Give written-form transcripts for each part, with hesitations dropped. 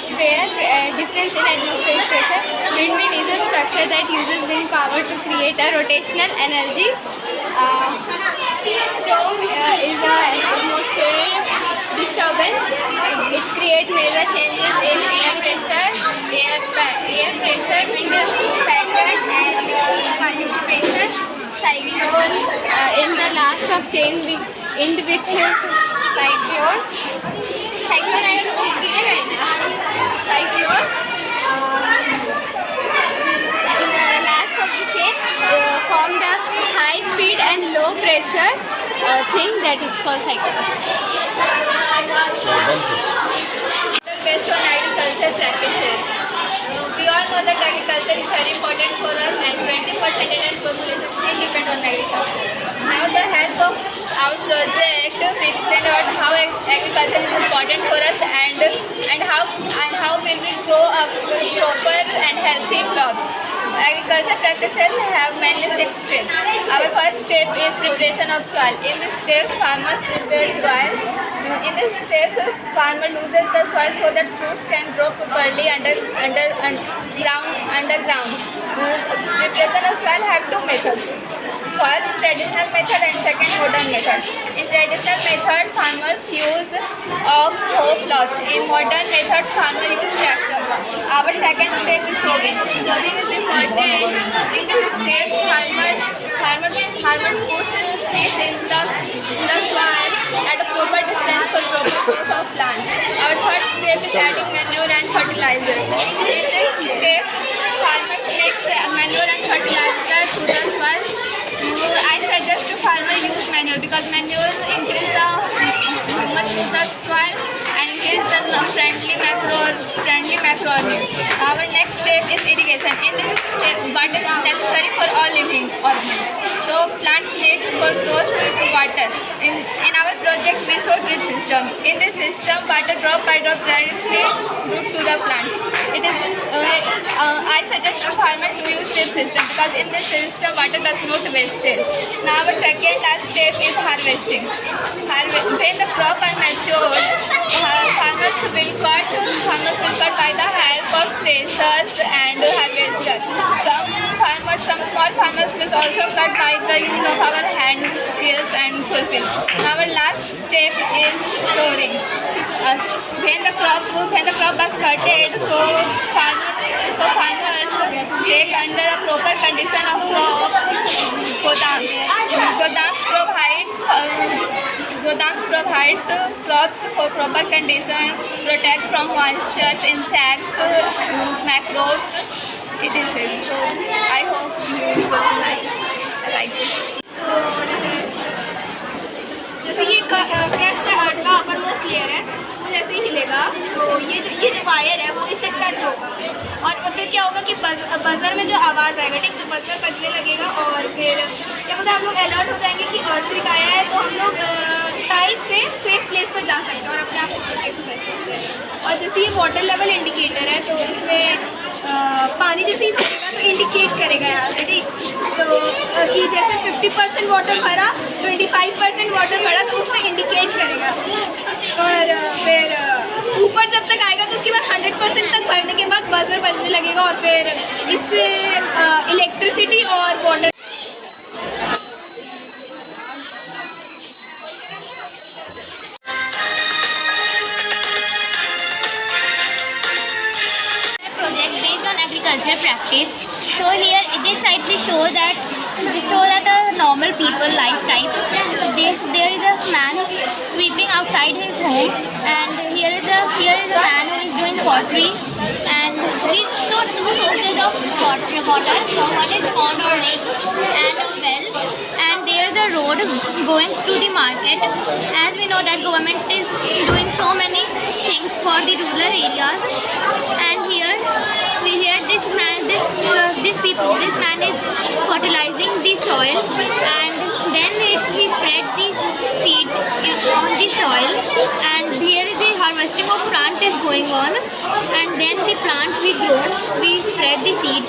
atmosphere, difference in atmospheric pressure. Windmill is a structure that uses wind power to create a rotational energy. Storm is a atmosphere disturbance. It creates major changes in air pressure, wind pattern, and participation. Cyclone in the last of chain we end with cyclone. Cyclone आएगा तो गिरेगा ही ना. Cyclone in the last of the chain form the high speed and low pressure thing that is called cyclone. Based on agriculture practices. We all know that agriculture is very important for us, and 20% Indian population still depend on agriculture. Now the help of our project we explain about how agriculture is important for us and how will we grow up with proper and healthy crops. Agriculture practices have mainly 6 steps. Our first step is preparation of soil. In this steps, farmers prepare soil. In this steps, farmer loses the soil so that roots can grow properly underground. Preparation of soil have 2 methods. First, traditional method, and second, modern method. In traditional method, farmers use ox, hoe, plows. In modern methods, farmers use tractor. Our second step is sowing. Sowing is important. In this steps, farmers put seeds in the soil at a proper distance for proper growth of plants. Our third step is adding manure and fertilizer. In this step, farmers mix manure and fertilizer to the soil. I suggest to farmers use manure because manure increase the humus to the soil and increase the friendly microorganisms. Our next step is irrigation. In this step, water is necessary for all living organisms. So plants need for growth to water. In our project, we show drip system. In this system, water drop by drop directly root to the plants. It is I suggest to farmers to use drip system because in this system, water does not wasted. Now our second last step is harvesting. When the crop are matured, farmers will cut by the help of threshers and harvesters. Some small farmers will also cut by the use of our hand skills and khurpis. Now our last step is storing. When the crop was cutted, so farmers take under a proper condition of crop godams. Godams provides crops for proper condition, protect from moisture, insects, microbes. It is it. So I hope you will like it. जैसे ये crust art का upper most layer है, वो जैसे ही हिलेगा तो ये जो wire है वो इससे टच होगा और फिर क्या होगा कि बजर में जो आवाज़ आएगा, ठीक, तो बजर बजने लगेगा और फिर क्या होता है हम लोग अलर्ट हो जाएंगे कि अर्थक्वेक आया है, तो हम लोग टाइम से सेफ प्लेस पर जा सकते हैं और अपने आप को प्रोटेक्ट कर सकते हैं। और जैसे ये वाटर लेवल इंडिकेटर है तो इसमें पानी जैसे ही भरेगा तो इंडिकेट करेगा यहाँ से, ठीक, तो कि जैसे 50% वाटर भरा, 25% वाटर भरा तो उसमें इंडिकेट करेगा और फिर ऊपर जब तक आएगा तो उसके बाद 100% तक भरने के बाद बजर बजने लगेगा और फिर इससे इलेक्ट्रिसिटी और water agriculture practice. So here this side we show that a normal people lifetime. There is a man sweeping outside his home, and here is a man who is doing pottery, and we saw 2 sources of water. One is pond or lake and a well, and there is a road going to the market. As we know that government is doing so many things for the rural areas, and here this man is fertilizing the soil, and then he spread the seed on the soil, and here is the harvesting of plant is going on, and then the plant we spread the seed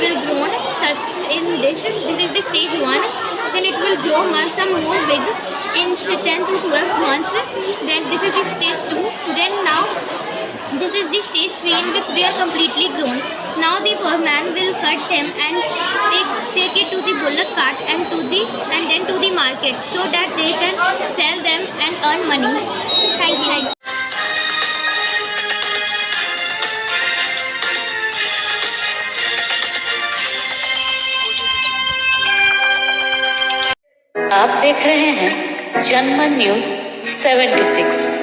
will grow such in this is the stage 1, then it will grow some more big in 10 to 12 months, then this is the stage 2, then now this is the stage tree in which they are completely grown. Now the man will cut them and take it to the bullock cart and then to the market so that they can sell them and earn money. Thank you. आप देख रहे हैं जनमन news 76।